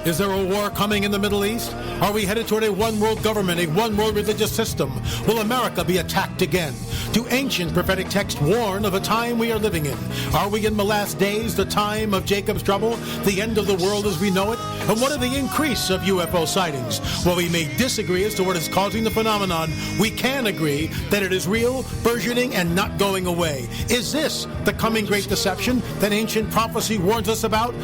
Is there a war coming in the Middle East? Are we headed toward a one-world government, a one-world religious system? Will America be attacked again? Do ancient prophetic texts warn of a time we are living in? Are we in the last days, the time of Jacob's trouble, the end of the world as we know it? And what are the increase of UFO sightings? While we may disagree as to what is causing the phenomenon, we can agree that it is real, burgeoning, and not going away. Is this the coming great deception that ancient prophecy warns us about?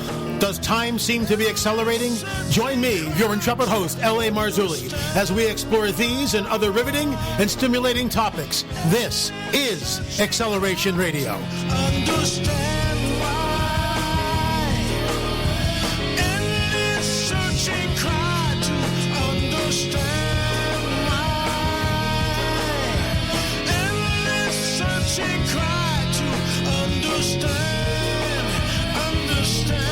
Does time seem to be accelerating? Join me, your intrepid host, L.A. Marzulli, as we explore these and other riveting and stimulating topics. This is Acceleration Radio. Understand why endless searching cry to understand why endless searching cry to understand, understand.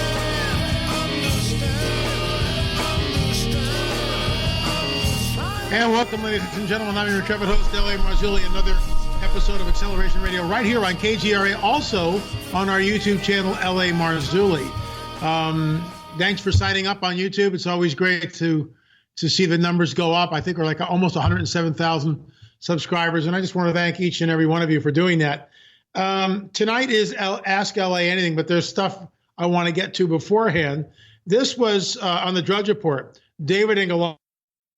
And welcome, ladies and gentlemen. I'm your intrepid host, L.A. Marzulli. Another episode of Acceleration Radio right here on KGRA, also on our YouTube channel, L.A. Marzulli. Thanks for signing up on YouTube. It's always great to see the numbers go up. I think we're like almost 107,000 subscribers, and I just want to thank each and every one of you for doing that. Tonight is Ask L.A. Anything, but there's stuff I want to get to beforehand. This was on the Drudge Report. David and Goliath.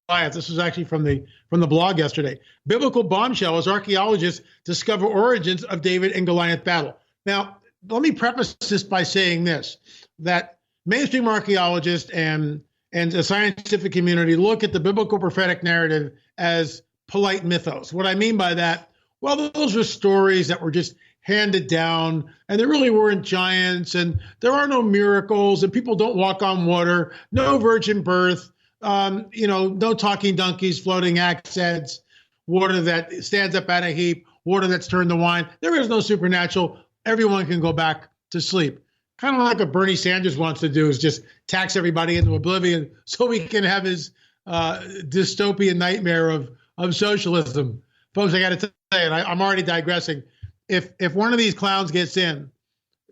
This was actually from the blog yesterday. Biblical bombshell as archaeologists discover origins of David and Goliath battle. Now, let me preface this by saying this, that mainstream archaeologists and the scientific community look at the biblical prophetic narrative as polite mythos. What I mean by that, well, those were stories that were just handed down, and there really weren't giants, and there are no miracles, and people don't walk on water, no virgin birth, no talking donkeys, floating axe heads, water that stands up at a heap, water that's turned to wine. There is no supernatural. Everyone can go back to sleep. Kind of like what Bernie Sanders wants to do, is just tax everybody into oblivion so we can have his dystopian nightmare of socialism. Folks, I got to tell you, and I'm already digressing. If one of these clowns gets in,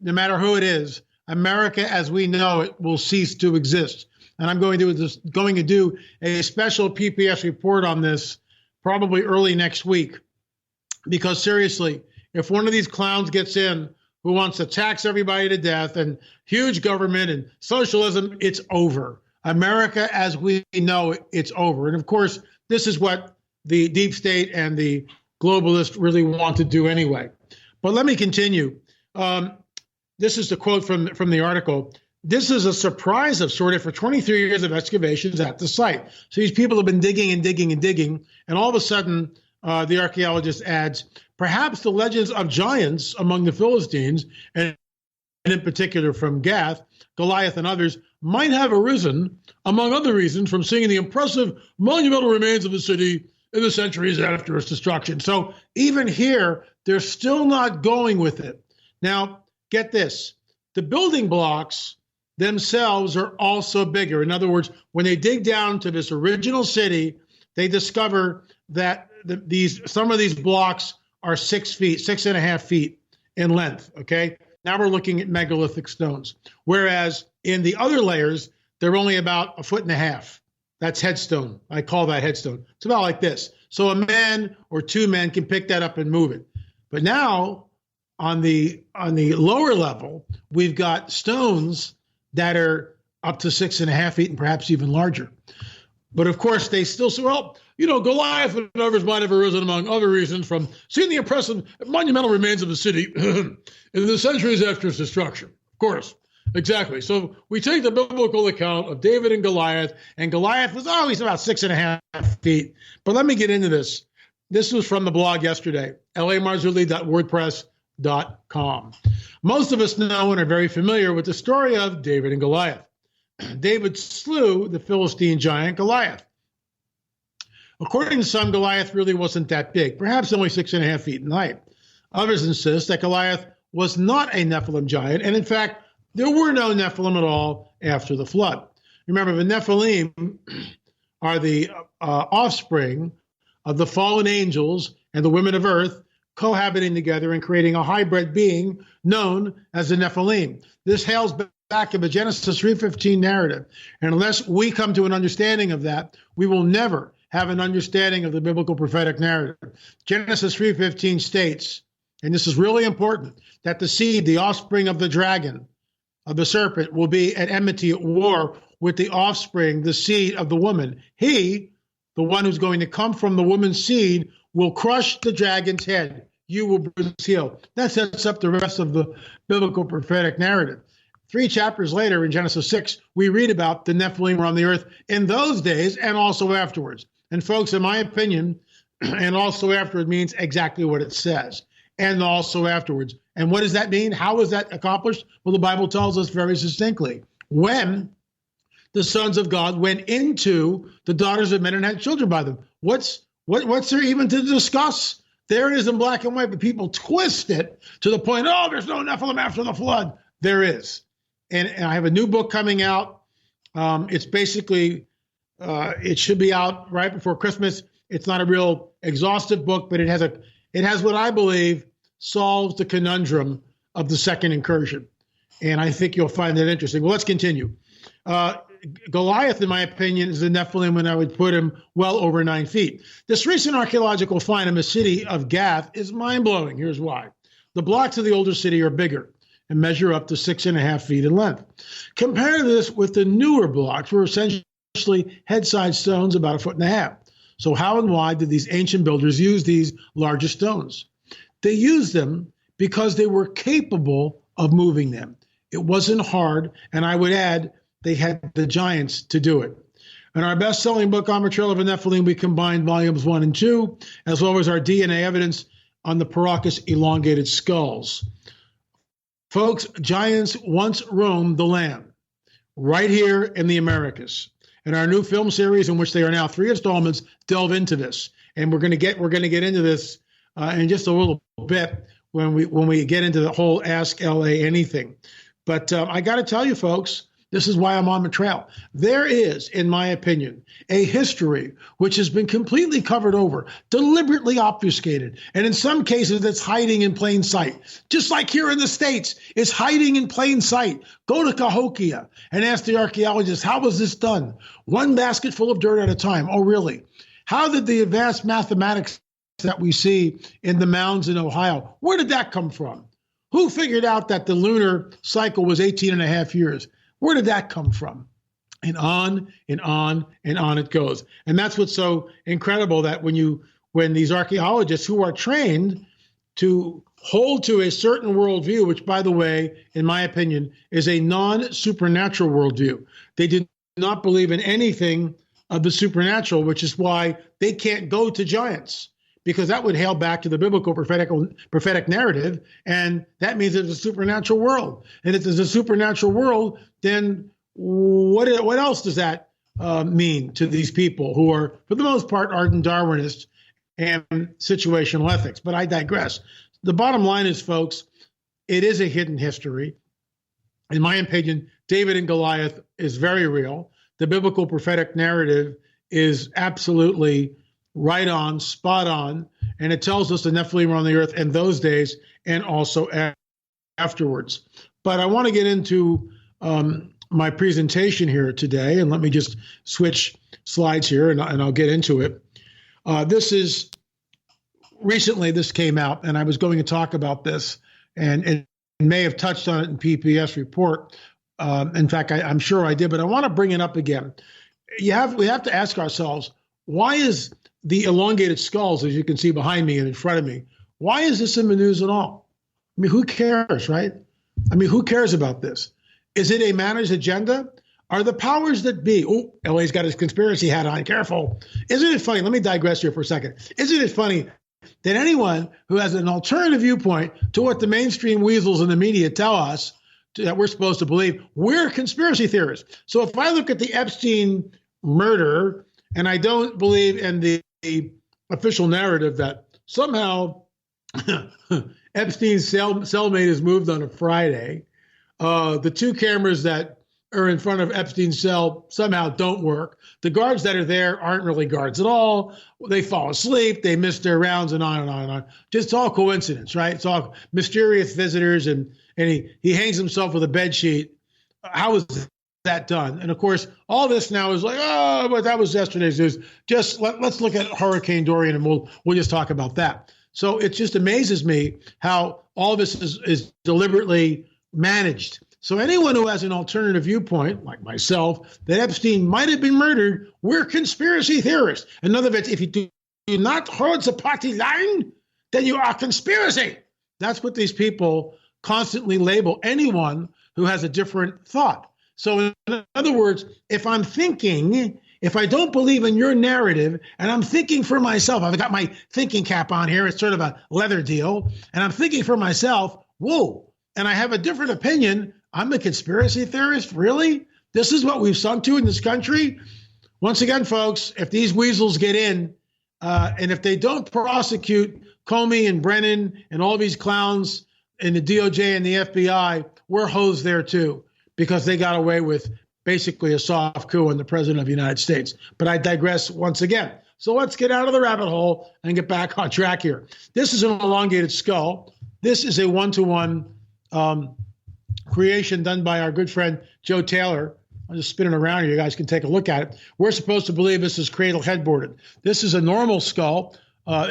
no matter who it is, America as we know it will cease to exist. And I'm going to do a special PPS report on this probably early next week. Because seriously, if one of these clowns gets in who wants to tax everybody to death and huge government and socialism, it's over. America as we know it, it's over. And of course, this is what the deep state and the globalists really want to do anyway. But let me continue. This is the quote from the article. This is a surprise of sort for 23 years of excavations at the site. So these people have been digging and digging and digging, and all of a sudden, the archaeologist adds, perhaps the legends of giants among the Philistines, and in particular from Gath, Goliath, and others, might have arisen, among other reasons, from seeing the impressive monumental remains of the city in the centuries after its destruction. So even here, they're still not going with it. Now, get this. The building blocks themselves are also bigger. In other words, when they dig down to this original city, they discover that some of these blocks are 6 feet, 6.5 feet in length. Okay. Now we're looking at megalithic stones. Whereas in the other layers, they're only about 1.5 feet. That's headstone. I call that headstone. It's about like this. So a man or two men can pick that up and move it. But now on the lower level, we've got stones that are up to 6.5 feet and perhaps even larger. But of course, they still say, well, Goliath and others might have arisen among other reasons from seeing the impressive monumental remains of the city in the centuries after its destruction. Of course, exactly. So we take the biblical account of David and Goliath was always about 6.5 feet. But let me get into this. This was from the blog yesterday, lamarzulli.wordpress.com. Most of us know and are very familiar with the story of David and Goliath. David slew the Philistine giant Goliath. According to some, Goliath really wasn't that big, perhaps only 6.5 feet in height. Others insist that Goliath was not a Nephilim giant, and in fact, there were no Nephilim at all after the flood. Remember, the Nephilim are the offspring of the fallen angels and the women of earth cohabiting together and creating a hybrid being known as the Nephilim. This hails back of a Genesis 3:15 narrative. And unless we come to an understanding of that, we will never have an understanding of the biblical prophetic narrative. Genesis 3:15 states, and this is really important, that the seed, the offspring of the dragon, of the serpent, will be at enmity, at war with the offspring, the seed of the woman. He, the one who's going to come from the woman's seed, will crush the dragon's head. You will bruise his heel. That sets up the rest of the biblical prophetic narrative. 3 chapters later in Genesis 6, we read about the Nephilim were on the earth in those days and also afterwards. And folks, in my opinion, and also afterward means exactly what it says. And also afterwards. And what does that mean? How is that accomplished? Well, the Bible tells us very succinctly. When the sons of God went into the daughters of men and had children by them. What's there even to discuss? There it is in black and white, but people twist it to the point, oh, there's no Nephilim after the flood. There is. And I have a new book coming out. It's basically, it should be out right before Christmas. It's not a real exhaustive book, but it has what I believe solves the conundrum of the second incursion. And I think you'll find that interesting. Well, let's continue. Goliath, in my opinion, is the Nephilim when I would put him well over 9 feet. This recent archaeological find in the city of Gath is mind-blowing. Here's why. The blocks of the older city are bigger and measure up to 6.5 feet in length. Compare this with the newer blocks, were essentially head-side stones about 1.5 feet. So how and why did these ancient builders use these larger stones? They used them because they were capable of moving them. It wasn't hard, and I would add, they had the giants to do it. In our best-selling book, On the Trail of the Nephilim, we combined volumes 1 and 2, as well as our DNA evidence on the Paracas elongated skulls. Folks, giants once roamed the land, right here in the Americas. In our new film series, in which they are now 3 installments, delve into this. And we're going to get into this in just a little bit when we get into the whole Ask LA Anything. But I got to tell you, folks, this is why I'm on the trail. There is, in my opinion, a history which has been completely covered over, deliberately obfuscated, and in some cases it's hiding in plain sight. Just like here in the States, it's hiding in plain sight. Go to Cahokia and ask the archaeologists, how was this done? One basket full of dirt at a time. Oh, really? How did the advanced mathematics that we see in the mounds in Ohio, where did that come from? Who figured out that the lunar cycle was 18.5 years? Where did that come from? And on and on and on it goes. And that's what's so incredible, that when these archaeologists who are trained to hold to a certain worldview, which, by the way, in my opinion, is a non-supernatural worldview, they do not believe in anything of the supernatural, which is why they can't go to giants, because that would hail back to the biblical prophetic narrative, and that means it's a supernatural world. And if there's a supernatural world, then what else does that mean to these people who are, for the most part, ardent Darwinists and situational ethics? But I digress. The bottom line is, folks, it is a hidden history. In my opinion, David and Goliath is very real. The biblical prophetic narrative is absolutely right on, spot on, and it tells us the Nephilim were on the earth in those days and also afterwards. But I want to get into my presentation here today, and let me just switch slides here, and I'll get into it. Recently this came out, and I was going to talk about this, and may have touched on it in PPS report. In fact, I'm sure I did, but I want to bring it up again. We have to ask ourselves, why is the elongated skulls, as you can see behind me and in front of me, why is this in the news at all? I mean, who cares, right? I mean, who cares about this? Is it a managed agenda? Are the powers that be, LA's got his conspiracy hat on, careful. Isn't it funny? Let me digress here for a second. Isn't it funny that anyone who has an alternative viewpoint to what the mainstream weasels in the media tell us that we're supposed to believe, we're conspiracy theorists. So if I look at the Epstein murder, and I don't believe in the official narrative that somehow Epstein's cellmate is moved on a Friday. The 2 cameras that are in front of Epstein's cell somehow don't work. The guards that are there aren't really guards at all. They fall asleep. They miss their rounds, and on and on and on. Just all coincidence, right? It's all mysterious visitors, and he hangs himself with a bed sheet how is that done? And of course, all this now is like, oh, but that was yesterday's news. Just let's look at Hurricane Dorian, and we'll just talk about that. So it just amazes me how all this is deliberately managed. So anyone who has an alternative viewpoint, like myself, that Epstein might have been murdered, we're conspiracy theorists. In other words, if you do not hold the party line, then you are conspiracy. That's what these people constantly label anyone who has a different thought. So in other words, if I'm thinking, if I don't believe in your narrative and I'm thinking for myself, I've got my thinking cap on here, it's sort of a leather deal, and I'm thinking for myself, whoa, and I have a different opinion, I'm a conspiracy theorist? Really? This is what we've sunk to in this country? Once again, folks, if these weasels get in, and if they don't prosecute Comey and Brennan and all these clowns in the DOJ and the FBI, we're hosed there too, because they got away with basically a soft coup on the president of the United States. But I digress once again. So let's get out of the rabbit hole and get back on track here. This is an elongated skull. This is a one-to-one creation done by our good friend Joe Taylor. I'll just spin it around here. You guys can take a look at it. We're supposed to believe this is cradle headboarded. This is a normal skull.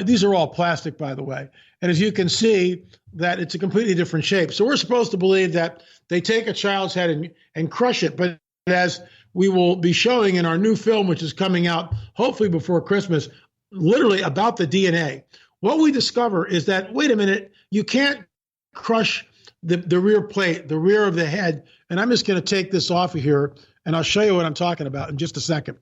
These are all plastic, by the way. And as you can see, that it's a completely different shape. So we're supposed to believe that they take a child's head and crush it. But as we will be showing in our new film, which is coming out hopefully before Christmas, literally about the DNA, what we discover is that, wait a minute, you can't crush the rear plate, the rear of the head. And I'm just going to take this off of here, and I'll show you what I'm talking about in just a second.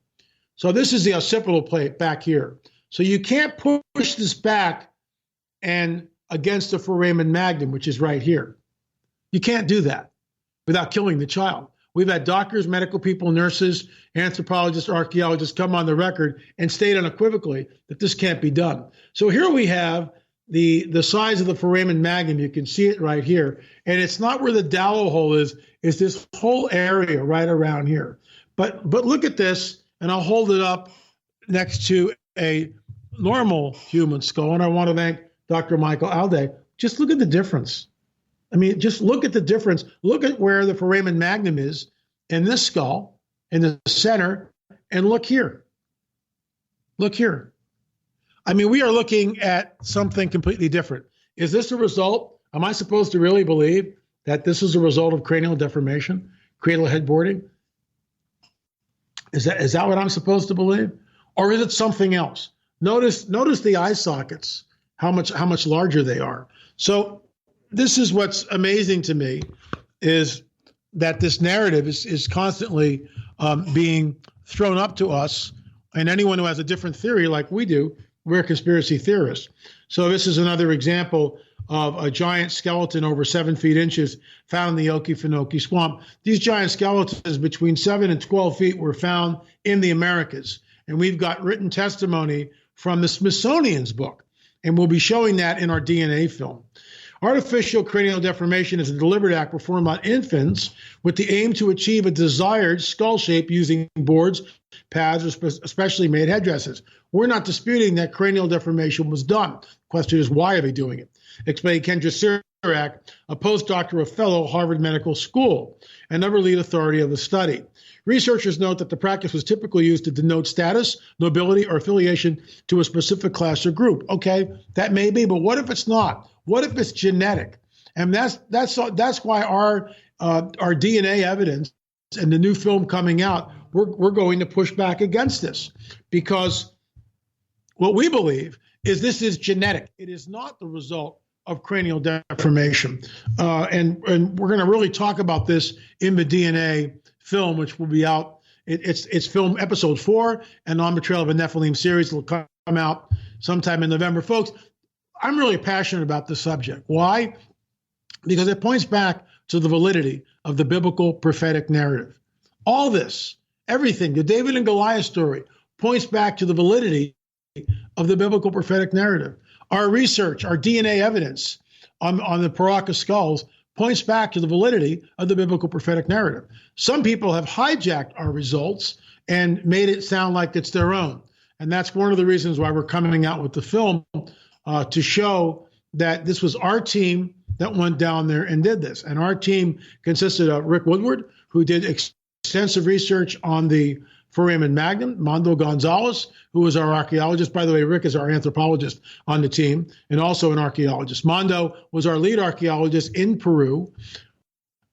So this is the occipital plate back here. So you can't push this back and against the foramen magnum, which is right here. You can't do that without killing the child. We've had doctors, medical people, nurses, anthropologists, archaeologists come on the record and state unequivocally that this can't be done. So here we have the size of the foramen magnum. You can see it right here. And it's not where the Dowell hole is, it's this whole area right around here. But look at this, and I'll hold it up next to a normal human skull. And I want to thank Dr. Michael Alday. Just look at the difference. I mean, just look at the difference. Look at where the foramen magnum is in this skull, in the center, and look here. Look here. I mean, we are looking at something completely different. Is this a result? Am I supposed to really believe that this is a result of cranial deformation, cradle headboarding? Is that what I'm supposed to believe? Or is it something else? Notice the eye sockets, how much larger they are. So this is what's amazing to me, is that this narrative is constantly being thrown up to us, and anyone who has a different theory like we do, we're conspiracy theorists. So this is another example of a giant skeleton over 7 feet inches found in the Okefenokee Swamp. These giant skeletons between 7 and 12 feet were found in the Americas. And we've got written testimony from the Smithsonian's book, and we'll be showing that in our DNA film. Artificial cranial deformation is a deliberate act performed on infants with the aim to achieve a desired skull shape using boards, pads, or specially made headdresses. We're not disputing that cranial deformation was done. The question is, why are they doing it? Explained Kendra Sirak, a postdoctoral fellow at Harvard Medical School, and another lead authority of the study. Researchers note that the practice was typically used to denote status, nobility, or affiliation to a specific class or group. Okay, that may be, but what if it's not? What if it's genetic? And that's why our DNA evidence and the new film coming out, we're going to push back against this, because what we believe is this is genetic. It is not the result of cranial deformation. And we're going to really talk about this in the DNA film, which will be out. It's film episode 4 and On the Trail of a Nephilim series. It'll come out sometime in November. Folks, I'm really passionate about this subject. Why? Because it points back to the validity of the biblical prophetic narrative. All this, everything, the David and Goliath story, points back to the validity of the biblical prophetic narrative. Our research, our DNA evidence on the Paracas skulls points back to the validity of the biblical prophetic narrative. Some people have hijacked our results and made it sound like it's their own. And that's one of the reasons why we're coming out with the film, to show that this was our team that went down there and did this. And our team consisted of Rick Woodward, who did extensive research on the foramen magnum, Mondo Gonzalez, who was our archaeologist. By the way, Rick is our anthropologist on the team and also an archaeologist. Mondo was our lead archaeologist in Peru.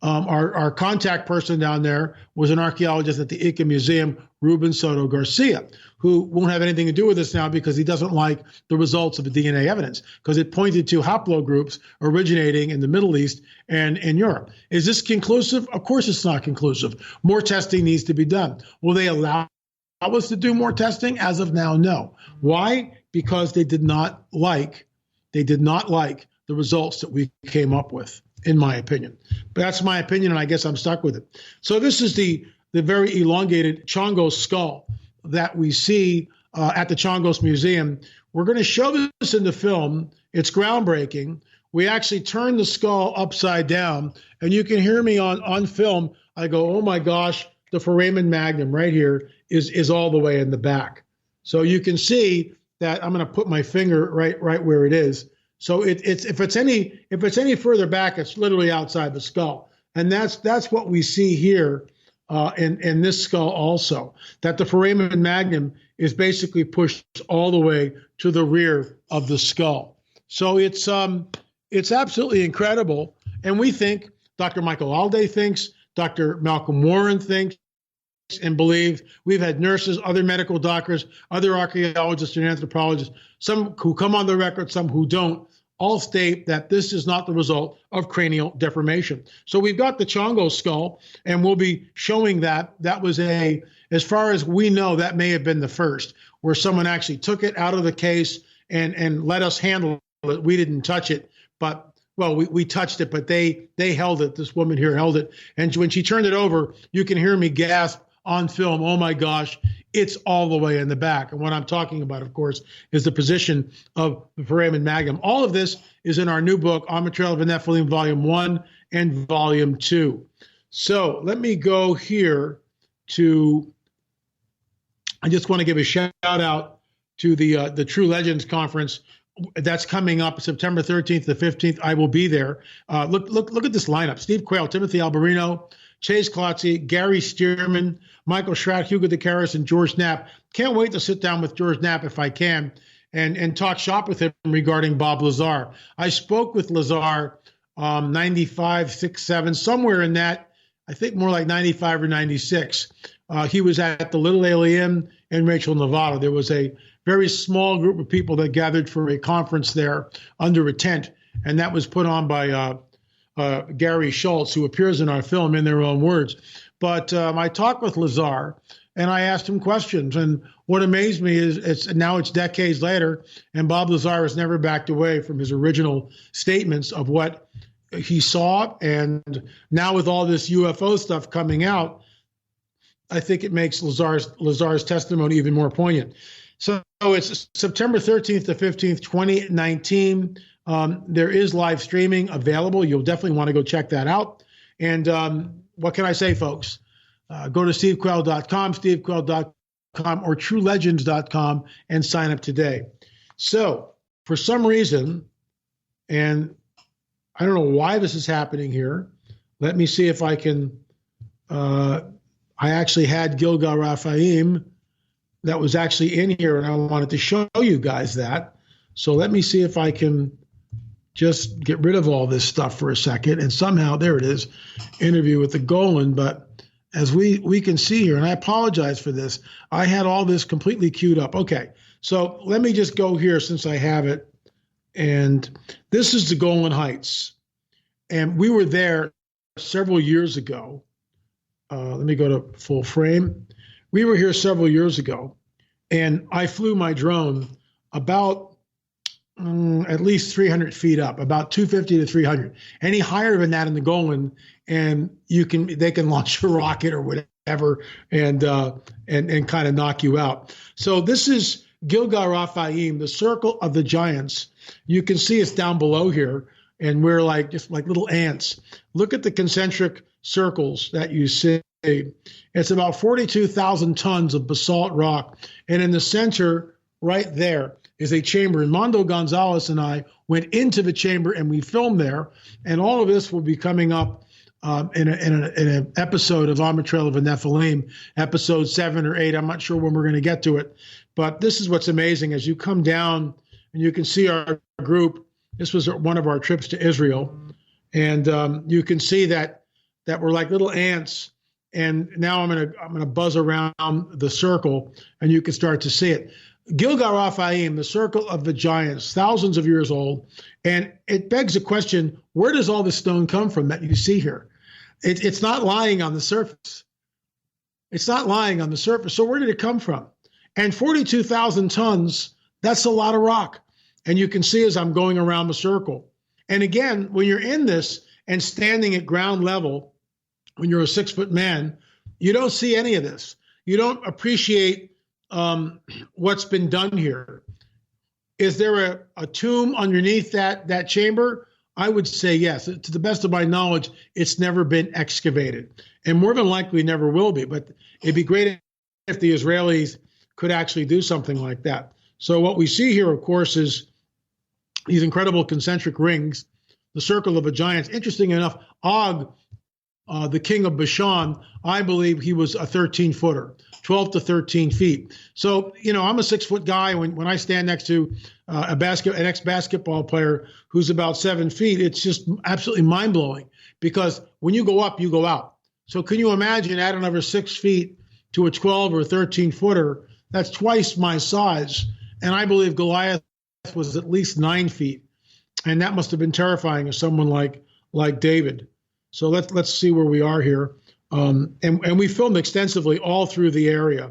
Our contact person down there was an archaeologist at the Ica Museum, Ruben Soto Garcia, who won't have anything to do with this now because he doesn't like the results of the DNA evidence because it pointed to haplogroups originating in the Middle East and in Europe. Is this conclusive? Of course it's not conclusive. More testing needs to be done. Will they allow us to do more testing? As of now, no. Why? Because they did not like the results that we came up with, in my opinion. But that's my opinion, and I guess I'm stuck with it. So this is the very elongated Chongos skull that we see at the Chongos Museum. We're going to show this in the film. It's groundbreaking. We actually turn the skull upside down, and you can hear me on film. I go, oh my gosh, the foramen magnum right here is all the way in the back. So you can see that I'm going to put my finger right where it is. So it's if it's any further back, it's literally outside the skull, and that's what we see here in this skull also. That the foramen magnum is basically pushed all the way to the rear of the skull. So it's absolutely incredible, and we think Dr. Michael Alday thinks, Dr. Malcolm Warren thinks and believes. We've had nurses, other medical doctors, other archaeologists and anthropologists, some who come on the record, some who don't, all state that this is not the result of cranial deformation. So we've got the Chongo skull, and we'll be showing that. That was as far as we know, that may have been the first, where someone actually took it out of the case and let us handle it. We didn't touch it, but well, we touched it, but they held it. This woman here held it. And when she turned it over, you can hear me gasp on film, oh my gosh, it's all the way in the back. And what I'm talking about, of course, is the position of the foramen magnum. All of this is in our new book, On the Trail of the Nephilim, Volume 1 and Volume 2. So let me go here to, I just want to give a shout out to the True Legends Conference. That's coming up September 13th to 15th. I will be there. Look at this lineup. Steve Quayle, Timothy Alberino, Chase Klotze, Gary Stearman, Michael Schratt, Hugo DeCaris, and George Knapp. Can't wait to sit down with George Knapp if I can and talk shop with him regarding Bob Lazar. I spoke with Lazar 95, 6, 7, somewhere in that, I think more like 95 or 96. He was at the Little Alien in Rachel, Nevada. There was a very small group of people that gathered for a conference there under a tent, and that was put on by Gary Schultz, who appears in our film in their own words. But I talked with Lazar, and I asked him questions. And what amazed me is it's decades later, and Bob Lazar has never backed away from his original statements of what he saw. And now with all this UFO stuff coming out, I think it makes Lazar's testimony even more poignant. So it's September 13th to 15th, 2019. There is live streaming available. You'll definitely want to go check that out. And what can I say, folks? Go to stevequayle.com, stevequayle.com, or truelegends.com and sign up today. So for some reason, and I don't know why this is happening here. Let me see if I can. I actually had Gilgal Raphaim that was actually in here, and I wanted to show you guys that. So let me see if I can just get rid of all this stuff for a second. And somehow, there it is, interview with the Golan. But as we can see here, and I apologize for this, I had all this completely queued up. Okay, so let me just go here since I have it. And this is the Golan Heights. And we were there several years ago. Let me go to full frame. We were here several years ago, and I flew my drone about at least 300 feet up, about 250 to 300. Any higher than that in the Golan, and they can launch a rocket or whatever, and kind of knock you out. So this is Gilgal Raphaim, the Circle of the Giants. You can see it's down below here, and we're just like little ants. Look at the concentric circles that you see. It's about 42,000 tons of basalt rock, and in the center, right there, is a chamber. And Mondo Gonzalez and I went into the chamber and we filmed there. And all of this will be coming up in an episode of On the Trail of the Nephilim, episode 7 or 8. I'm not sure when we're going to get to it. But this is what's amazing. As you come down and you can see our group, this was one of our trips to Israel. And you can see that we're like little ants. And now I'm gonna buzz around the circle, and you can start to see it. Gilgal Raphaim, the circle of the giants, thousands of years old, and it begs the question: where does all this stone come from that you see here? It's not lying on the surface. It's not lying on the surface. So where did it come from? And 42,000 tons. That's a lot of rock. And you can see as I'm going around the circle. And again, when you're in this and standing at ground level, when you're a 6-foot man, you don't see any of this. You don't appreciate what's been done here. Is there a tomb underneath that chamber? I would say yes. To the best of my knowledge, it's never been excavated, and more than likely never will be. But it'd be great if the Israelis could actually do something like that. So what we see here, of course, is these incredible concentric rings, the circle of the giants. Interesting enough, Og, the king of Bashan, I believe he was a 13-footer, 12 to 13 feet. So, I'm a 6-foot guy. When I stand next to an ex-basketball player who's about 7 feet, it's just absolutely mind-blowing, because when you go up, you go out. So can you imagine adding another 6 feet to a 12 or 13-footer? That's twice my size. And I believe Goliath was at least 9 feet. And that must have been terrifying as someone like David. So let's see where we are here. And we filmed extensively all through the area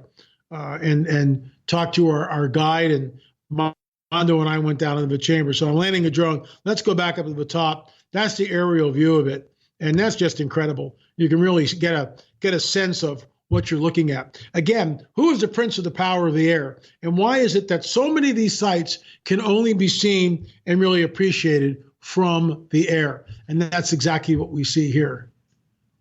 and talked to our guide, and Mondo and I went down into the chamber. So I'm landing a drone. Let's go back up to the top. That's the aerial view of it. And that's just incredible. You can really get a sense of what you're looking at. Again, who is the prince of the power of the air? And why is it that so many of these sites can only be seen and really appreciated from the air? And that's exactly what we see here.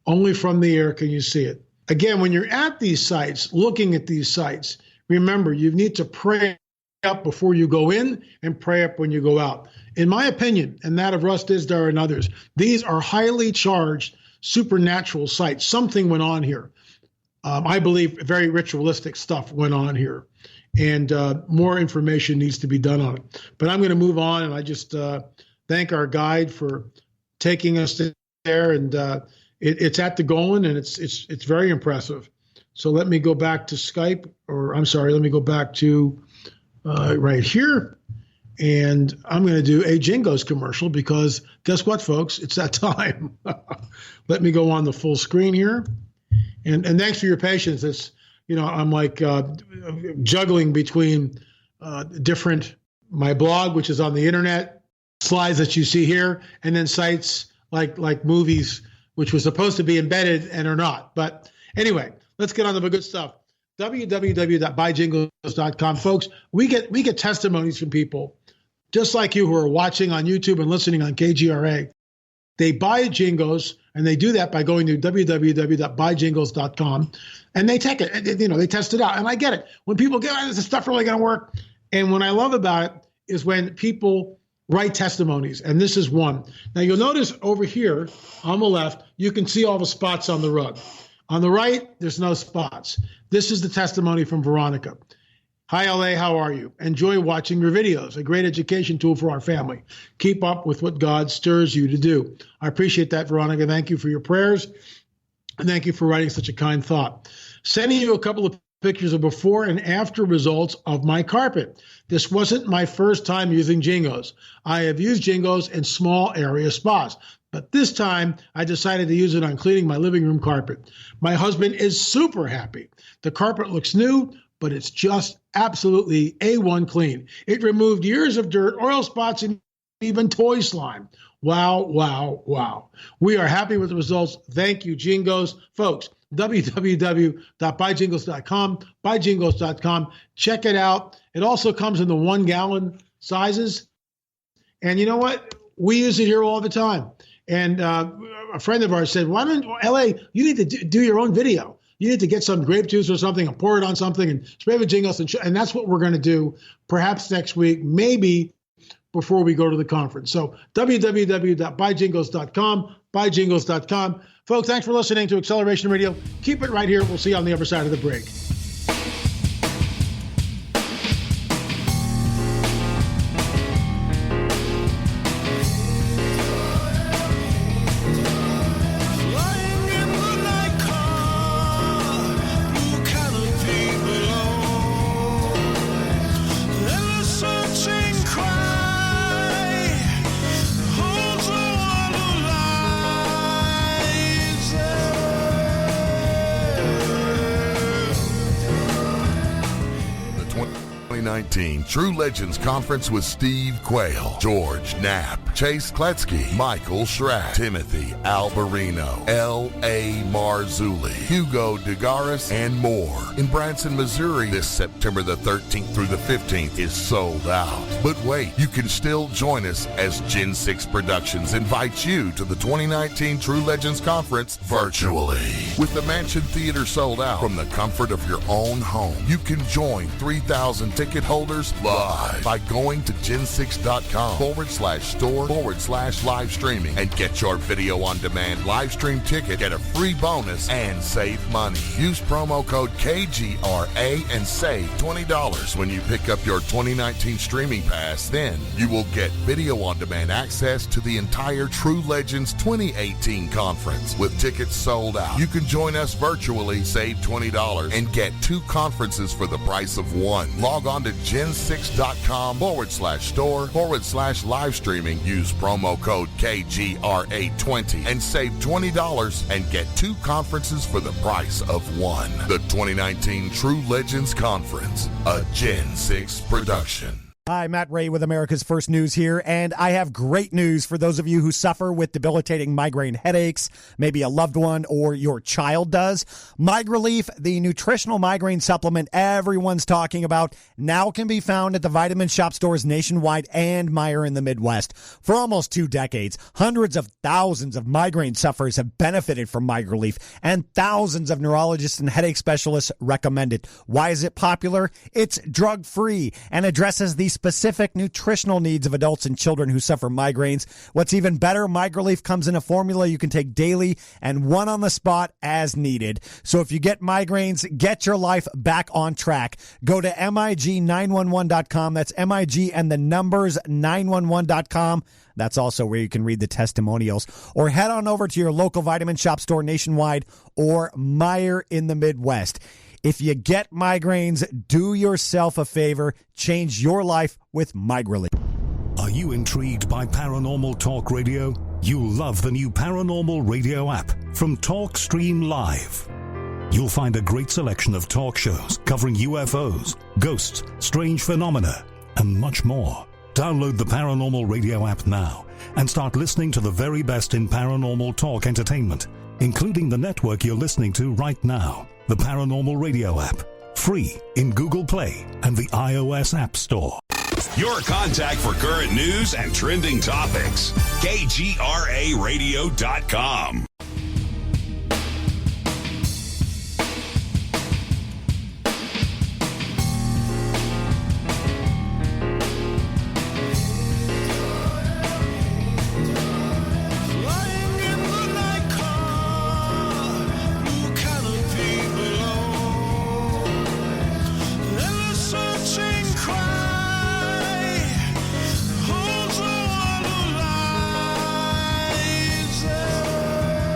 Only from the air can you see it. Again, when you're at these sites, looking at these sites, remember, you need to pray up before you go in and pray up when you go out. In my opinion, and that of Russ Dizdar and others, these are highly charged supernatural sites. Something went on here. I believe very ritualistic stuff went on here, and more information needs to be done on it. But I'm going to move on, and I just thank our guide for taking us there. And it's at the Golan, and it's very impressive. So let me go back to Skype, let me go back to right here. And I'm going to do a Jingoes commercial, because guess what, folks? It's that time. Let me go on the full screen here. And thanks for your patience. It's, I'm like juggling between my blog, which is on the internet, slides that you see here, and then sites like movies, which was supposed to be embedded and are not. But anyway, let's get on to the good stuff. www.buyjingles.com. Folks, we get testimonies from people just like you who are watching on YouTube and listening on KGRA. They buy Jingos, and they do that by going to www.buyjingles.com, and they take it. They test it out. And I get it. When people get, is this stuff really going to work? And what I love about it is when people write testimonies, and this is one. Now, you'll notice over here on the left, you can see all the spots on the rug. On the right, there's no spots. This is the testimony from Veronica. Hi, LA, how are you? Enjoy watching your videos, a great education tool for our family. Keep up with what God stirs you to do. I appreciate that, Veronica. Thank you for your prayers, and thank you for writing such a kind thought. Sending you a couple of pictures of before and after results of my carpet. This wasn't my first time using Jingos. I have used Jingos in small area spas, but this time I decided to use it on cleaning my living room carpet. My husband is super happy. The carpet looks new, but it's just absolutely A1 clean. It removed years of dirt, oil spots, and even toy slime. Wow, wow, wow. We are happy with the results. Thank you, Jingos. Folks, www.buyjingles.com, buyjingles.com. Check it out. It also comes in the 1 gallon sizes. And you know what? We use it here all the time. And a friend of ours said, why don't LA, you need to do your own video. You need to get some grape juice or something and pour it on something and spray the jingles. And that's what we're going to do perhaps next week, maybe before we go to the conference. So www.buyjingles.com, buyjingles.com. Folks, thanks for listening to Acceleration Radio. Keep it right here. We'll see you on the other side of the break. Lying in the night car, blue canopy below, and a searching cry holds the one who lies there. The 2019 True Legends Conference with Steve Quayle, George Knapp, Chase Kletzky, Michael Schratt, Timothy Alberino, L.A. Marzulli, Hugo DeGaris, and more in Branson, Missouri this September the 13th through the 15th is sold out. But wait, you can still join us as Gen 6 Productions invites you to the 2019 True Legends Conference virtually. With the Mansion Theater sold out from the comfort of your own home, you can join 3,000 ticket holders live by going to gen6.com/store/live streaming and get your video on demand live stream ticket, get a free bonus, and save money. Use promo code KGRA and save $20 when you pick up your 2019 streaming pass. Then you will get video on demand access to the entire True Legends 2018 conference. With tickets sold out, you can join us virtually, save $20, and get 2 conferences for the price of 1. Log on to gen6.com/store/live streaming. Use promo code KGRA20 and save $20 and get 2 conferences for the price of 1. The 2019 True Legends Conference, a Gen 6 production. Hi, Matt Ray with America's First News here, and I have great news for those of you who suffer with debilitating migraine headaches, maybe a loved one or your child does. MigraLeaf, the nutritional migraine supplement everyone's talking about, now can be found at the Vitamin Shop stores nationwide and Meijer in the Midwest. For almost 2 decades, hundreds of thousands of migraine sufferers have benefited from MigraLeaf, and thousands of neurologists and headache specialists recommend it. Why is it popular? It's drug-free and addresses the specific nutritional needs of adults and children who suffer migraines. What's even better, MigraLeaf comes in a formula you can take daily and one on the spot as needed. So if you get migraines, get your life back on track. Go to MIG911.com. That's MIG and the numbers 911.com. That's also where you can read the testimonials. Or head on over to your local Vitamin Shop store nationwide or Meijer in the Midwest. If you get migraines, do yourself a favor. Change your life with MigraLeaf. Are you intrigued by Paranormal Talk Radio? You'll love the new Paranormal Radio app from TalkStream Live. You'll find a great selection of talk shows covering UFOs, ghosts, strange phenomena, and much more. Download the Paranormal Radio app now and start listening to the very best in paranormal talk entertainment, including the network you're listening to right now. The Paranormal Radio app, free in Google Play and the iOS App Store. Your contact for current news and trending topics. KGRARadio.com. Lying in the night car, blue canopy below, and a searching cry holds the one who lies there.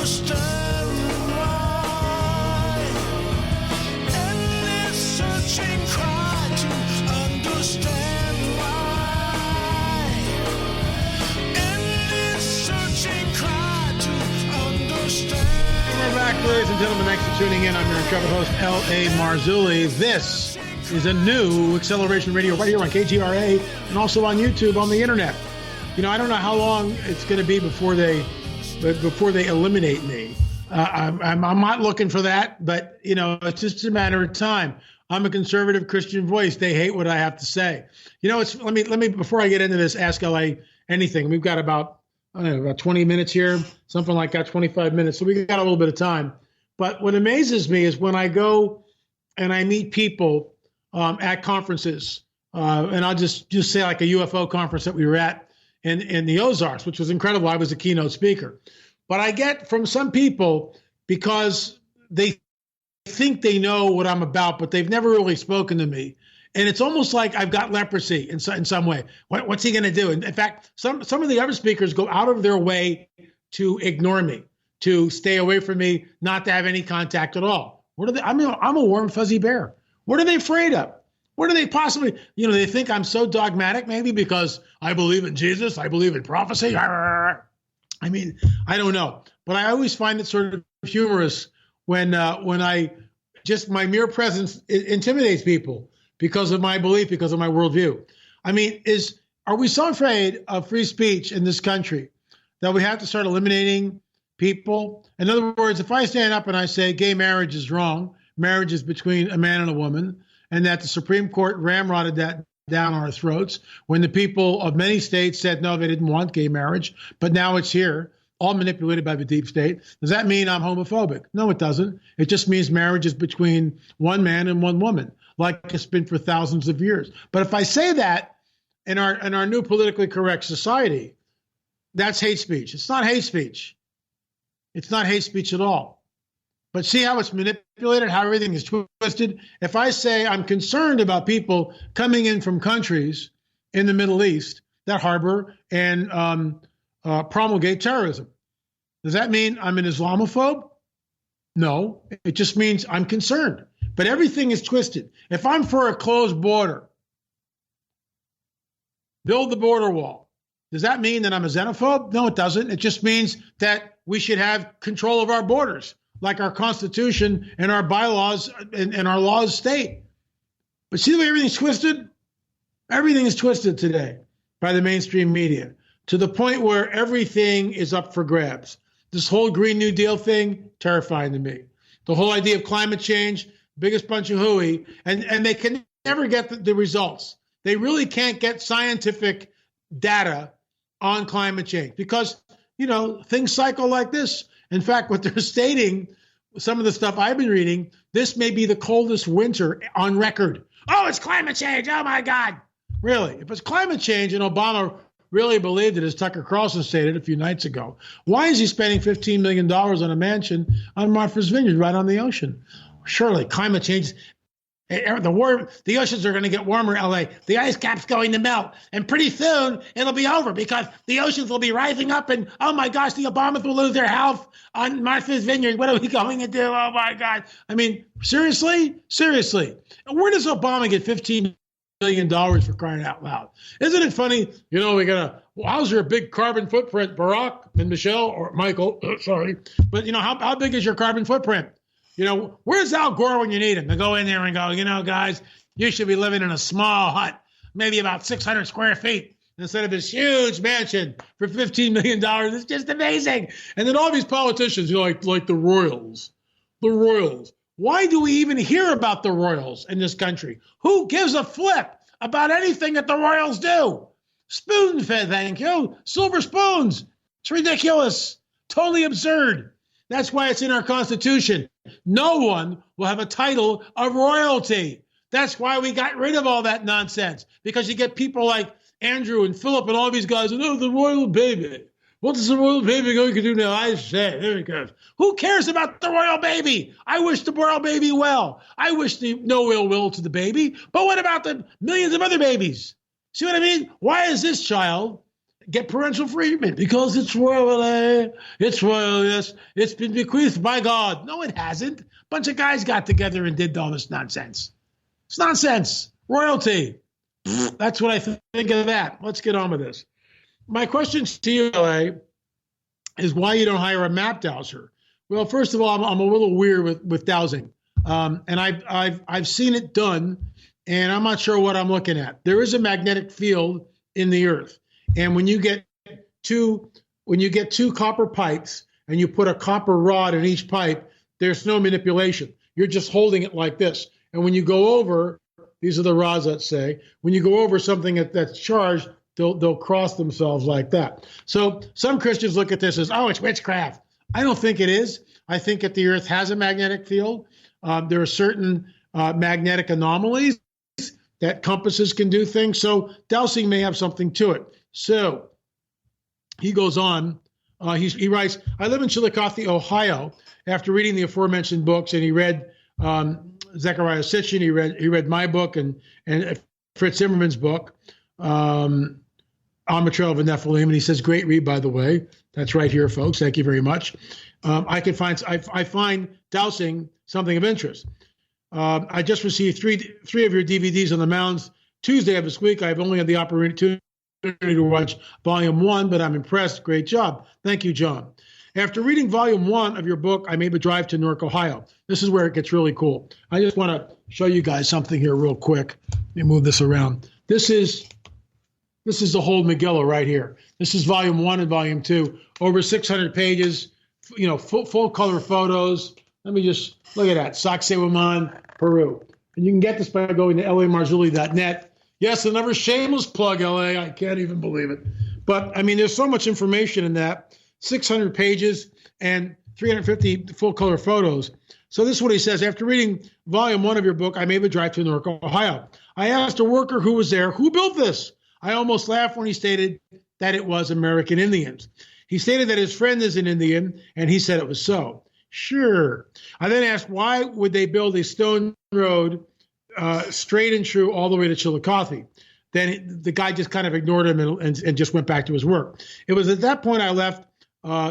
understand why. Endless searching cry to understand why. Endless searching cry to understand. We're back, ladies and gentlemen. Thanks for tuning in. I'm your intrepid host, L.A. Marzulli. This is a new Acceleration Radio right here on KGRA and also on YouTube on the internet. You know, I don't know how long it's going to be before they eliminate me. I'm not looking for that, but you know, it's just a matter of time. I'm a conservative Christian voice. They hate what I have to say. You know, let me before I get into this, Ask LA anything. We've got about 20 minutes here, something like that, 25 minutes. So we got a little bit of time. But what amazes me is when I go and I meet people at conferences, and I'll just say like a UFO conference that we were at in the Ozarks, which was incredible. I was a keynote speaker. But I get from some people, because they think they know what I'm about, but they've never really spoken to me. And it's almost like I've got leprosy in some way. What's he going to do? And in fact, some of the other speakers go out of their way to ignore me, to stay away from me, not to have any contact at all. What are they? I'm a warm, fuzzy bear. What are they afraid of? What are they possibly, they think I'm so dogmatic, maybe because I believe in Jesus, I believe in prophecy. I mean, I don't know. But I always find it sort of humorous when my mere presence intimidates people because of my belief, because of my worldview. I mean, are we so afraid of free speech in this country that we have to start eliminating people? In other words, if I stand up and I say gay marriage is wrong, marriage is between a man and a woman, and that the Supreme Court ramrodded that down our throats when the people of many states said no, they didn't want gay marriage, but now it's here, all manipulated by the deep state. Does that mean I'm homophobic? No, it doesn't. It just means marriage is between one man and one woman, like it's been for thousands of years. But if I say that in our new politically correct society, that's hate speech. It's not hate speech. It's not hate speech at all. But see how it's manipulated, how everything is twisted? If I say I'm concerned about people coming in from countries in the Middle East that harbor and promulgate terrorism, does that mean I'm an Islamophobe? No, it just means I'm concerned. But everything is twisted. If I'm for a closed border, build the border wall, does that mean that I'm a xenophobe? No, it doesn't. It just means that we should have control of our borders, like our Constitution and our bylaws and our laws state. But see the way everything's twisted? Everything is twisted today by the mainstream media to the point where everything is up for grabs. This whole Green New Deal thing, terrifying to me. The whole idea of climate change, biggest bunch of hooey, and they can never get the results. They really can't get scientific data on climate change because, things cycle like this. In fact, what they're stating, some of the stuff I've been reading, this may be the coldest winter on record. Oh, it's climate change. Oh, my God. Really? If it's climate change and Obama really believed it, as Tucker Carlson stated a few nights ago, why is he spending $15 million on a mansion on Martha's Vineyard right on the ocean? Surely climate change, the oceans are going to get warmer, LA. The ice cap's going to melt. And pretty soon it'll be over because the oceans will be rising up and, oh my gosh, the Obamas will lose their health on Martha's Vineyard. What are we going to do? Oh my God. I mean, seriously? Seriously. Where does Obama get $15 million for crying out loud? Isn't it funny? How's your big carbon footprint, Barack and Michelle or Michael? Sorry. But how big is your carbon footprint? Where's Al Gore when you need him? To go in there and go, guys, you should be living in a small hut, maybe about 600 square feet, instead of this huge mansion for $15 million. It's just amazing. And then all these politicians, like the Royals. Why do we even hear about the Royals in this country? Who gives a flip about anything that the Royals do? Spoon-fed, thank you. Silver spoons. It's ridiculous. Totally absurd. That's why it's in our Constitution. No one will have a title of royalty. That's why we got rid of all that nonsense, because you get people like Andrew and Philip and all these guys, the royal baby. What is the royal baby going to do now? I say, there he goes. Who cares about the royal baby? I wish the royal baby well. I wish no ill will to the baby. But what about the millions of other babies? See what I mean? Why is this child get parental treatment because it's royal LA. It's royal, yes. It's been bequeathed by God. No, it hasn't. A bunch of guys got together and did all this nonsense. It's nonsense. Royalty. That's what I think of that. Let's get on with this. My question to you, LA, is why you don't hire a map dowser. Well, first of all, I'm a little weird with dowsing. And I've seen it done, and I'm not sure what I'm looking at. There is a magnetic field in the earth. And when you get two copper pipes and you put a copper rod in each pipe, there's no manipulation. You're just holding it like this. And when you go over, these are the rods that say, when you go over something that's charged, they'll cross themselves like that. So some Christians look at this as, oh, it's witchcraft. I don't think it is. I think that the earth has a magnetic field. There are certain magnetic anomalies that compasses can do things. So dowsing may have something to it. So he goes on. He writes, I live in Chillicothe, Ohio. After reading the aforementioned books, and he read Zechariah Sitchin, he read my book and Fritz Zimmerman's book, On the Trail of a Nephilim, and he says, great read, by the way. That's right here, folks. Thank you very much. I find dowsing something of interest. I just received three of your DVDs on the mounds Tuesday of this week. I've only had the opportunity to watch Volume 1, but I'm impressed. Great job. Thank you, John. After reading Volume 1 of your book, I made the drive to Newark, Ohio. This is where it gets really cool. I just want to show you guys something here real quick. Let me move this around. This is the whole Megillah right here. This is Volume 1 and Volume 2. Over 600 pages, full color photos. Let me just look at that. Sacsayhuaman, Peru. And you can get this by going to lamarzulli.net. Yes, another shameless plug, LA. I can't even believe it. But, I mean, there's so much information in that. 600 pages and 350 full-color photos. So this is what he says. After reading Volume 1 of your book, I made the drive to Newark, Ohio. I asked a worker who was there, who built this? I almost laughed when he stated that it was American Indians. He stated that his friend is an Indian, and he said it was so. Sure. I then asked, why would they build a stone road straight and true all the way to Chillicothe? Then the guy just kind of ignored him and just went back to his work. It was at that point I left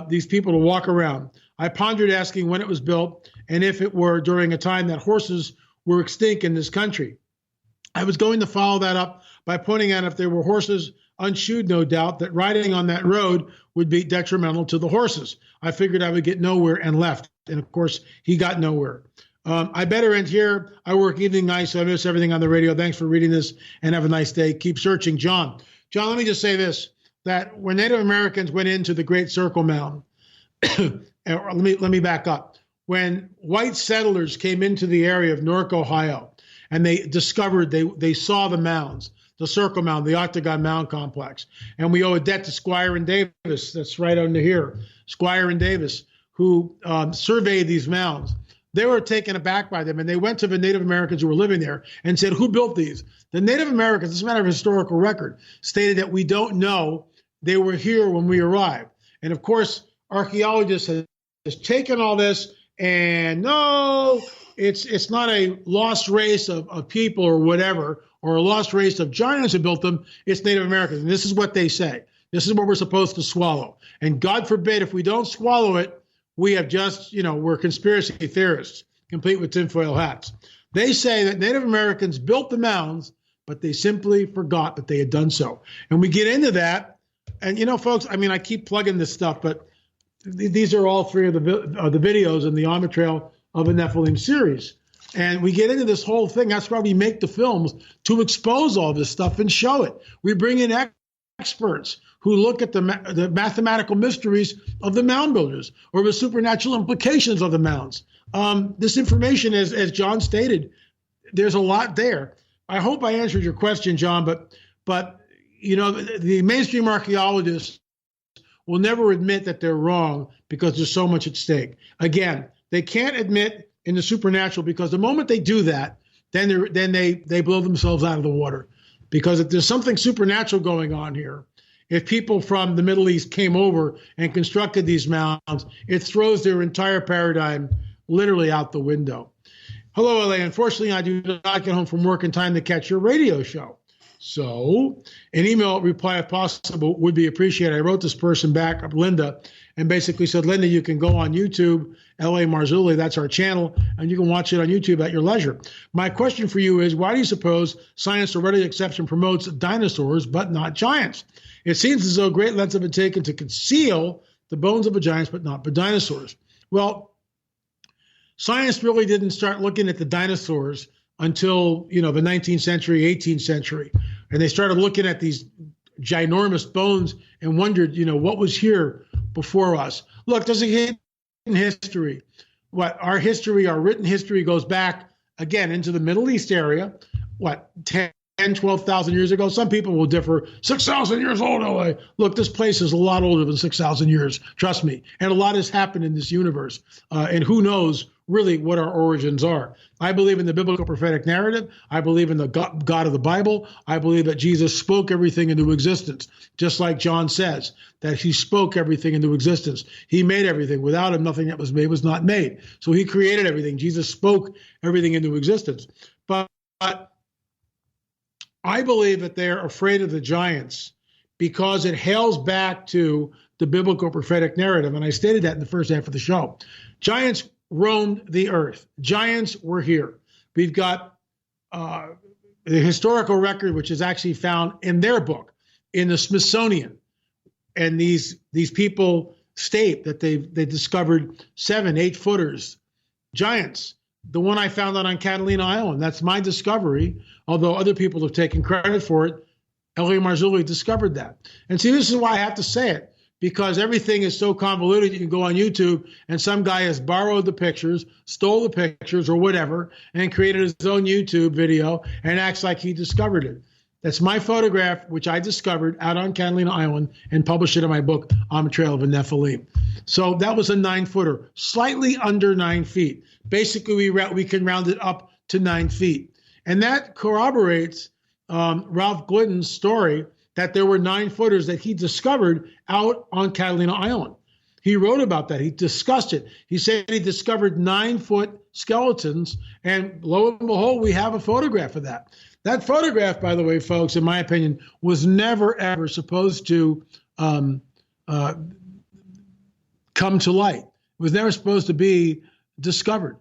these people to walk around. I pondered asking when it was built and if it were during a time that horses were extinct in this country. I was going to follow that up by pointing out if there were horses unshoed, no doubt, that riding on that road would be detrimental to the horses. I figured I would get nowhere and left. And of course, he got nowhere. I better end here. I work evening nights, so I miss everything on the radio. Thanks for reading this and have a nice day. Keep searching, John. John, let me just say this, that when Native Americans went into the Great Circle Mound, let me back up. When white settlers came into the area of Newark, Ohio, and they discovered, they saw the mounds, the Circle Mound, the Octagon Mound Complex. And we owe a debt to Squire and Davis, that's right under here, Squire and Davis, who surveyed these mounds. They were taken aback by them, and they went to the Native Americans who were living there and said, who built these? The Native Americans, this is a matter of historical record, stated that we don't know. They were here when we arrived. And of course, archaeologists have taken all this, and no, it's not a lost race of people or whatever, or a lost race of giants who built them. It's Native Americans. And this is what they say. This is what we're supposed to swallow. And God forbid, if we don't swallow it, we have just, we're conspiracy theorists, complete with tinfoil hats. They say that Native Americans built the mounds, but they simply forgot that they had done so. And we get into that. And, folks, I mean, I keep plugging this stuff, but these are all three of the videos in the On the Trail of a Nephilim series. And we get into this whole thing. That's why we make the films, to expose all this stuff and show it. We bring in experts who look at the mathematical mysteries of the mound builders or the supernatural implications of the mounds. This information, as John stated, there's a lot there. I hope I answered your question, John, but the mainstream archaeologists will never admit that they're wrong because there's so much at stake. Again, they can't admit in the supernatural because the moment they do that, then they blow themselves out of the water. Because if there's something supernatural going on here, if people from the Middle East came over and constructed these mounds, it throws their entire paradigm literally out the window. Hello, LA. Unfortunately, I do not get home from work in time to catch your radio show. So an email reply, if possible, would be appreciated. I wrote this person back, Linda, and basically said, Linda, you can go on YouTube, L.A. Marzulli, that's our channel, and you can watch it on YouTube at your leisure. My question for you is, why do you suppose science already accepts and promotes dinosaurs but not giants? It seems as though great lengths have been taken to conceal the bones of the giants but not the dinosaurs. Well, science really didn't start looking at the dinosaurs until, the 19th century, 18th century. And they started looking at these ginormous bones and wondered, what was here before us. Look, there's a hidden history. Our written history goes back, again, into the Middle East area, 10, 12,000 years ago. Some people will differ. 6,000 years old, LA. Look, this place is a lot older than 6,000 years. Trust me. And a lot has happened in this universe. And who knows really what our origins are. I believe in the biblical prophetic narrative. I believe in the God of the Bible. I believe that Jesus spoke everything into existence, just like John says, that he spoke everything into existence. He made everything. Without him, nothing that was made was not made. So he created everything. Jesus spoke everything into existence. But I believe that they're afraid of the giants because it hails back to the biblical prophetic narrative. And I stated that in the first half of the show. Giants roamed the earth. Giants were here. We've got the historical record, which is actually found in their book, in the Smithsonian. And these people state that they discovered 7-8 footers, giants. The one I found out on Catalina Island, that's my discovery, although other people have taken credit for it. L.A. Marzulli discovered that. And see, this is why I have to say it, because everything is so convoluted. You can go on YouTube and some guy has borrowed the pictures, stole the pictures or whatever, and created his own YouTube video and acts like he discovered it. That's my photograph, which I discovered out on Catalina Island and published it in my book, On the Trail of a Nephilim. So that was a 9-footer, slightly under 9 feet. Basically, we can round it up to 9 feet. And that corroborates Ralph Glidden's story that there were 9-footers that he discovered out on Catalina Island. He wrote about that. He discussed it. He said he discovered 9-foot skeletons, and lo and behold, we have a photograph of that. That photograph, by the way, folks, in my opinion, was never, ever supposed to come to light. It was never supposed to be discovered.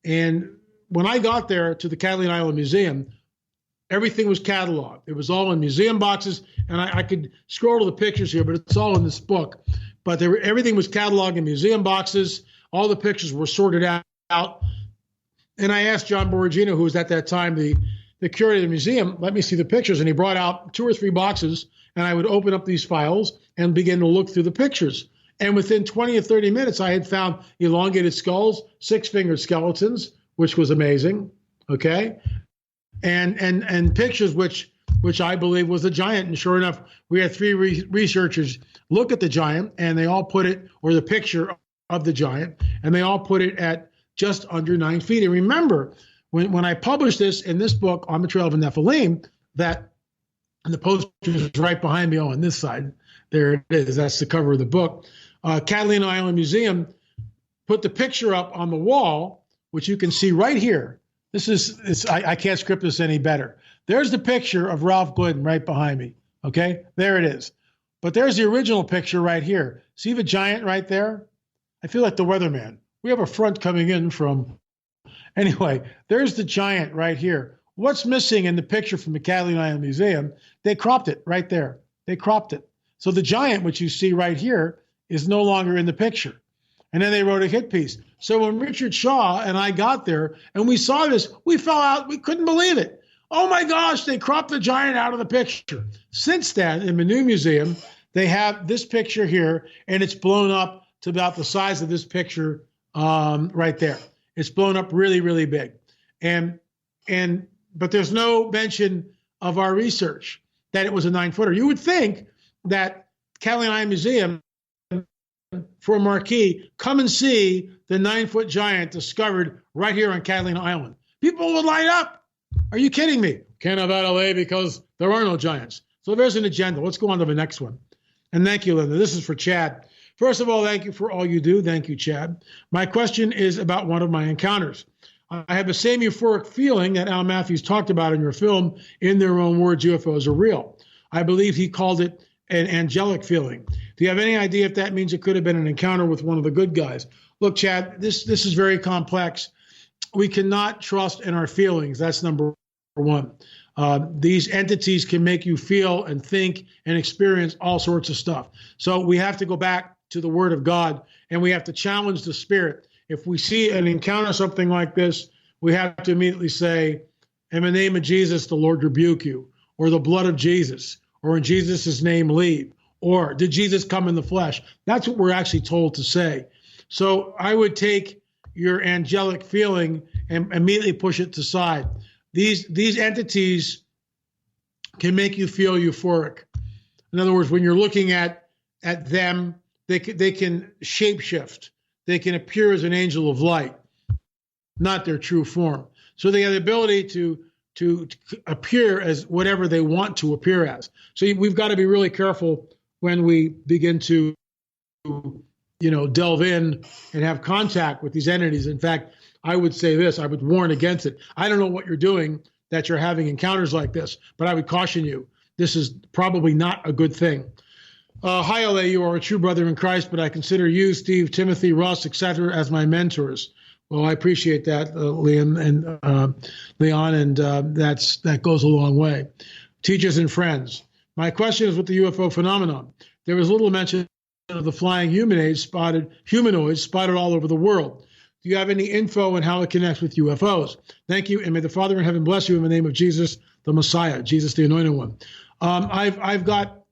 And when I got there to the Catalina Island Museum, everything was cataloged. It was all in museum boxes, and I could scroll to the pictures here, but it's all in this book. But everything was cataloged in museum boxes. All the pictures were sorted out. And I asked John Borragino, who was at that time the curator of the museum, let me see the pictures. And he brought out 2 or 3 boxes, and I would open up these files and begin to look through the pictures. And within 20 or 30 minutes, I had found elongated skulls, 6-fingered skeletons, which was amazing, okay? And pictures which I believe was a giant. And sure enough, we had 3 researchers look at the giant, and they all put it, or the picture of the giant, and they all put it at just under 9 feet. And remember, when I published this in this book, On the Trail of a Nephilim, and the poster is right behind me on this side. There it is. That's the cover of the book. Catalina Island Museum put the picture up on the wall, which you can see right here. I can't script this any better. There's the picture of Ralph Glidden right behind me. Okay, there it is. But there's the original picture right here. See the giant right there? I feel like the weatherman. We have a front coming in from. Anyway, there's the giant right here. What's missing in the picture from the Catalina Island Museum? They cropped it right there. They cropped it. So the giant, which you see right here, is no longer in the picture. And then they wrote a hit piece. So when Richard Shaw and I got there and we saw this, we fell out. We couldn't believe it. Oh my gosh, they cropped the giant out of the picture. Since then, in the new museum, they have this picture here, and it's blown up to about the size of this picture right there. It's blown up really, really big. But there's no mention of our research that it was a 9-footer. You would think that Catalina Island Museum, for a marquee, come and see the 9-foot giant discovered right here on Catalina Island. People would light up. Are you kidding me? Can't have that LA because there are no giants. So there's an agenda. Let's go on to the next one. And thank you, Linda. This is for Chad. First of all, thank you for all you do. Thank you, Chad. My question is about one of my encounters. I have the same euphoric feeling that Al Matthews talked about in your film. In their own words, UFOs are real. I believe he called it an angelic feeling. Do you have any idea if that means it could have been an encounter with one of the good guys? Look, Chad, this is very complex. We cannot trust in our feelings. That's number one. These entities can make you feel and think and experience all sorts of stuff. So we have to go back to the Word of God, and we have to challenge the spirit. If we see and encounter something like this, we have to immediately say, in the name of Jesus, the Lord rebuke you, or the blood of Jesus, or in Jesus' name leave, or did Jesus come in the flesh? That's what we're actually told to say. So I would take your angelic feeling and immediately push it to side. These entities can make you feel euphoric. In other words, when you're looking at them, they can shapeshift. They can appear as an angel of light, not their true form. So they have the ability to appear as whatever they want to appear as. So we've got to be really careful when we begin to, delve in and have contact with these entities. In fact, I would say this, I would warn against it. I don't know what you're doing that you're having encounters like this, but I would caution you. This is probably not a good thing. Hi, LA, you are a true brother in Christ, but I consider you, Steve, Timothy, Russ, etc., as my mentors. Well, I appreciate that, Liam and Leon, and that goes a long way. Teachers and friends. My question is with the UFO phenomenon. There was little mention of the flying humanoids spotted all over the world. Do you have any info on how it connects with UFOs? Thank you, and may the Father in heaven bless you in the name of Jesus, the Messiah, Jesus the Anointed One. I've got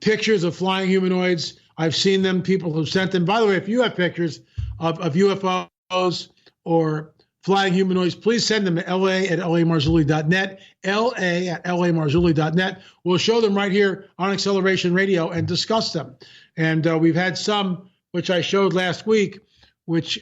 pictures of flying humanoids. I've seen them. People have sent them. By the way, if you have pictures of UFOs or flying humanoids, please send them to la@lamarzulli.net, la@lamarzulli.net. We'll show them right here on Acceleration Radio and discuss them. And we've had some, which I showed last week,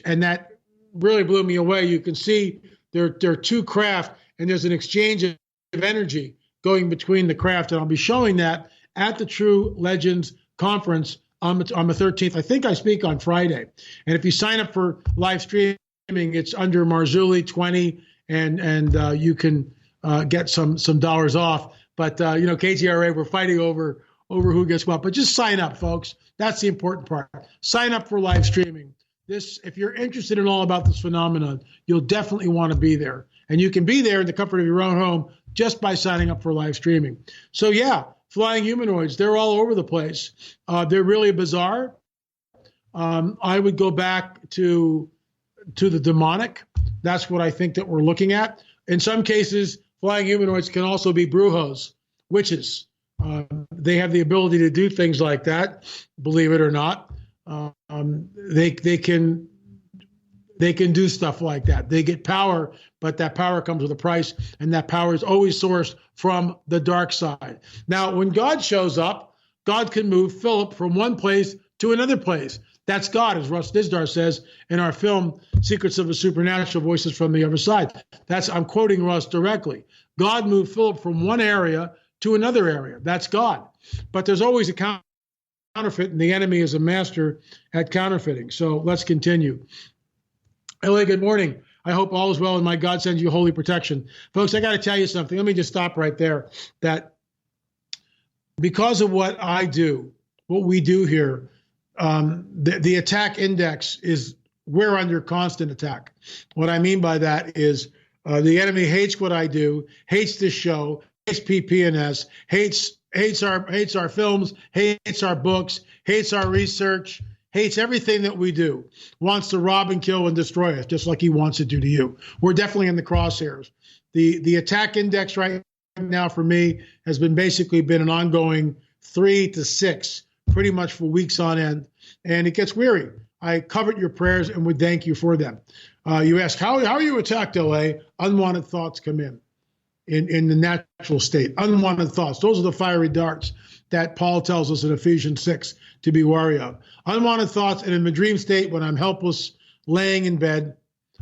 and that really blew me away. You can see there are two craft, and there's an exchange of energy going between the craft. And I'll be showing that at the True Legends Conference on the 13th. I think I speak on Friday. And if you sign up for live streaming, it's under Marzulli 20, and you can get some dollars off. But KGRA, we're fighting over who gets what. But just sign up, folks. That's the important part. Sign up for live streaming. If you're interested in all about this phenomenon, you'll definitely want to be there. And you can be there in the comfort of your own home just by signing up for live streaming. So yeah, flying humanoids, they're all over the place. They're really bizarre. I would go back to the demonic. That's what I think that we're looking at. In some cases, flying humanoids can also be brujos, witches. They have the ability to do things like that, believe it or not. They can do stuff like that. They get power, but that power comes with a price, and that power is always sourced from the dark side. Now, when God shows up, God can move Philip from one place to another place. That's God, as Russ Dizdar says in our film, Secrets of the Supernatural, Voices from the Other Side. I'm quoting Russ directly. God moved Philip from one area to another area. That's God. But there's always a counterfeit, and the enemy is a master at counterfeiting. So let's continue. LA, good morning. I hope all is well, and my God sends you holy protection. Folks, I got to tell you something. Let me just stop right there. That because of what I do, what we do here, the attack index is we're under constant attack. What I mean by that is the enemy hates what I do, hates this show, hates PPNS, hates our films, hates our books, hates our research, hates everything that we do, wants to rob and kill and destroy us, just like he wants to do to you. We're definitely in the crosshairs. The attack index right now for me has basically been an ongoing 3 to 6, pretty much for weeks on end, and it gets weary. I covered your prayers and would thank you for them. You ask, how are you attacked, LA? Unwanted thoughts come in the natural state. Unwanted thoughts. Those are the fiery darts that Paul tells us in Ephesians 6 to be wary of. Unwanted thoughts, and in the dream state, when I'm helpless, laying in bed,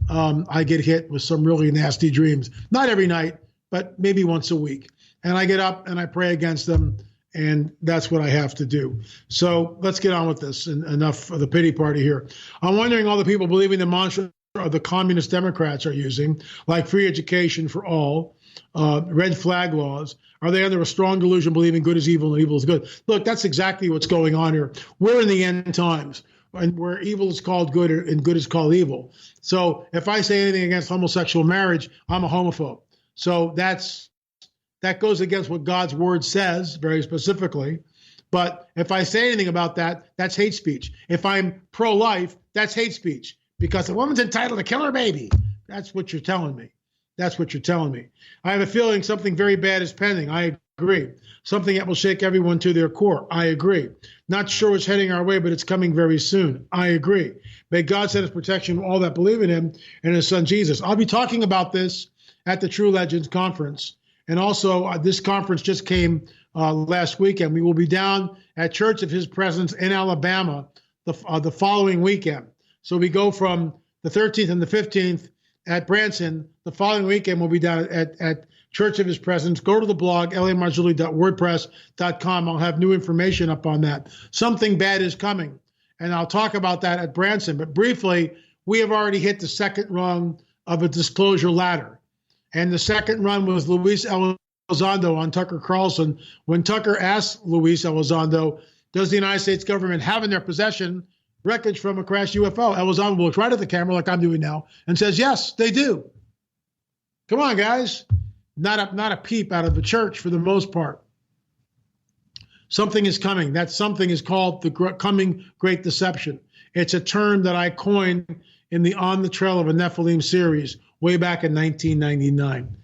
I get hit with some really nasty dreams. Not every night, but maybe once a week. And I get up and I pray against them, and that's what I have to do. So let's get on with this, and enough of the pity party here. I'm wondering, all the people believing the mantra the communist Democrats are using, like free education for all, red flag laws? Are they under a strong delusion believing good is evil and evil is good? Look, that's exactly what's going on here. We're in the end times, and where evil is called good and good is called evil. So if I say anything against homosexual marriage, I'm a homophobe. So that goes against what God's word says very specifically. But if I say anything about that, that's hate speech. If I'm pro-life, that's hate speech because a woman's entitled to kill her baby. That's what you're telling me. That's what you're telling me. I have a feeling something very bad is pending. I agree. Something that will shake everyone to their core. I agree. Not sure what's heading our way, but it's coming very soon. I agree. May God send his protection to all that believe in him and his son Jesus. I'll be talking about this at the True Legends Conference. And also, this conference just came last weekend. We will be down at Church of His Presence in Alabama the following weekend. So we go from the 13th and the 15th at Branson. The following weekend, we'll be down at Church of His Presence. Go to the blog, lamarzulli.wordpress.com. I'll have new information up on that. Something bad is coming, and I'll talk about that at Branson. But briefly, we have already hit the second rung of a disclosure ladder. And the second run was Luis Elizondo on Tucker Carlson. When Tucker asked Luis Elizondo, does the United States government have in their possession wreckage from a crashed UFO? Elizondo looks right at the camera like I'm doing now and says, yes, they do. Come on, guys. Not a peep out of the church for the most part. Something is coming. That something is called the coming great deception. It's a term that I coined in the On the Trail of a Nephilim series way back in 1999.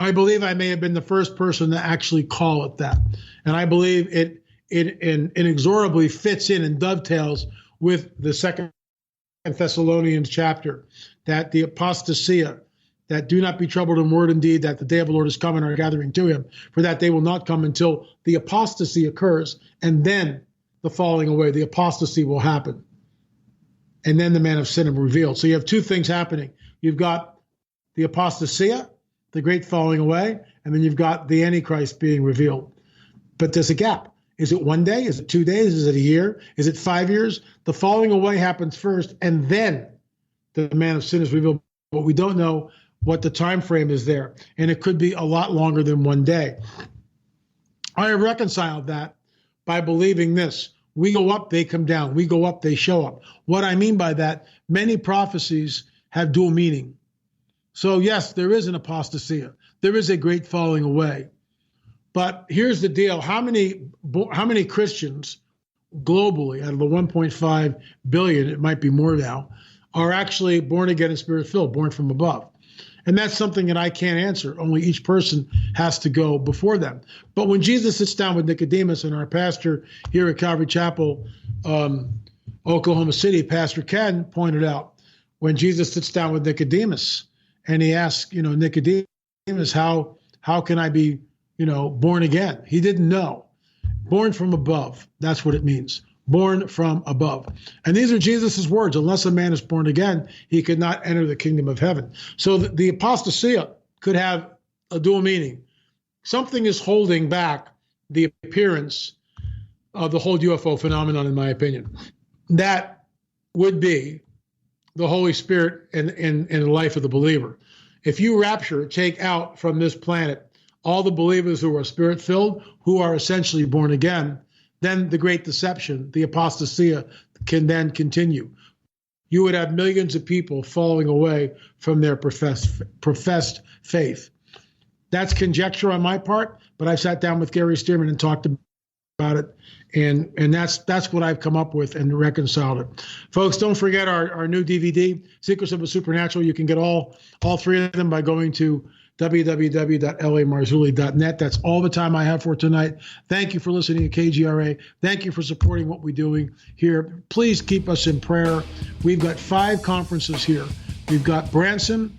I believe I may have been the first person to actually call it that. And I believe it inexorably fits in and dovetails with the Second Thessalonians chapter, that the apostasia, that do not be troubled in word and deed, that the day of the Lord is coming, are gathering to him, for that day will not come until the apostasy occurs, and then the falling away, the apostasy will happen. And then the man of sin will be revealed. So you have two things happening. You've got the apostasia, the great falling away, and then you've got the Antichrist being revealed. But there's a gap. Is it 1 day? Is it 2 days? Is it a year? Is it 5 years? The falling away happens first, and then the man of sin is revealed. But we don't know what the time frame is there. And it could be a lot longer than 1 day. I have reconciled that by believing this. We go up, they come down. We go up, they show up. What I mean by that, many prophecies have dual meaning. So yes, there is an apostasia. There is a great falling away. But here's the deal. How many Christians globally, out of the 1.5 billion, it might be more now, are actually born again and spirit-filled, born from above? And that's something that I can't answer. Only each person has to go before them. But when Jesus sits down with Nicodemus, and our pastor here at Calvary Chapel, Oklahoma City, Pastor Ken, pointed out, when Jesus sits down with Nicodemus and he asks, Nicodemus, how can I be, born again? He didn't know. Born from above. That's what it means. Born from above. And these are Jesus's words. Unless a man is born again, he could not enter the kingdom of heaven. So the apostasia could have a dual meaning. Something is holding back the appearance of the whole UFO phenomenon, in my opinion. That would be the Holy Spirit and the life of the believer. If you take out from this planet all the believers who are spirit-filled, who are essentially born again, then the great deception, the apostasia, can then continue. You would have millions of people falling away from their professed faith. That's conjecture on my part, but I've sat down with Gary Stearman and talked about it, and that's what I've come up with and reconciled it. Folks, don't forget our new DVD, Secrets of the Supernatural. You can get all three of them by going to www.lamarzulli.net. That's all the time I have for tonight. Thank you for listening to KGRA. Thank you for supporting what we're doing here. Please keep us in prayer. We've got 5 conferences here. We've got Branson.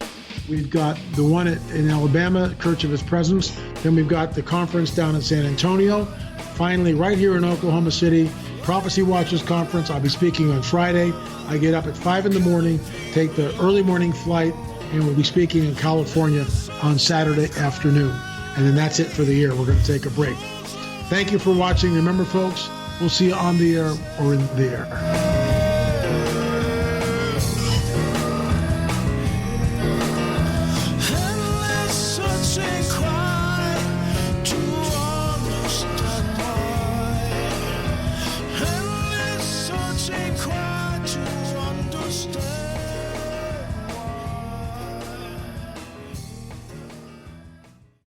We've got the one in Alabama, Church of His Presence. Then we've got the conference down in San Antonio. Finally, right here in Oklahoma City, Prophecy Watchers Conference. I'll be speaking on Friday. I get up at 5 in the morning, take the early morning flight, and we'll be speaking in California on Saturday afternoon. And then that's it for the year. We're going to take a break. Thank you for watching. Remember, folks, we'll see you on the air or in the air. watching quiet.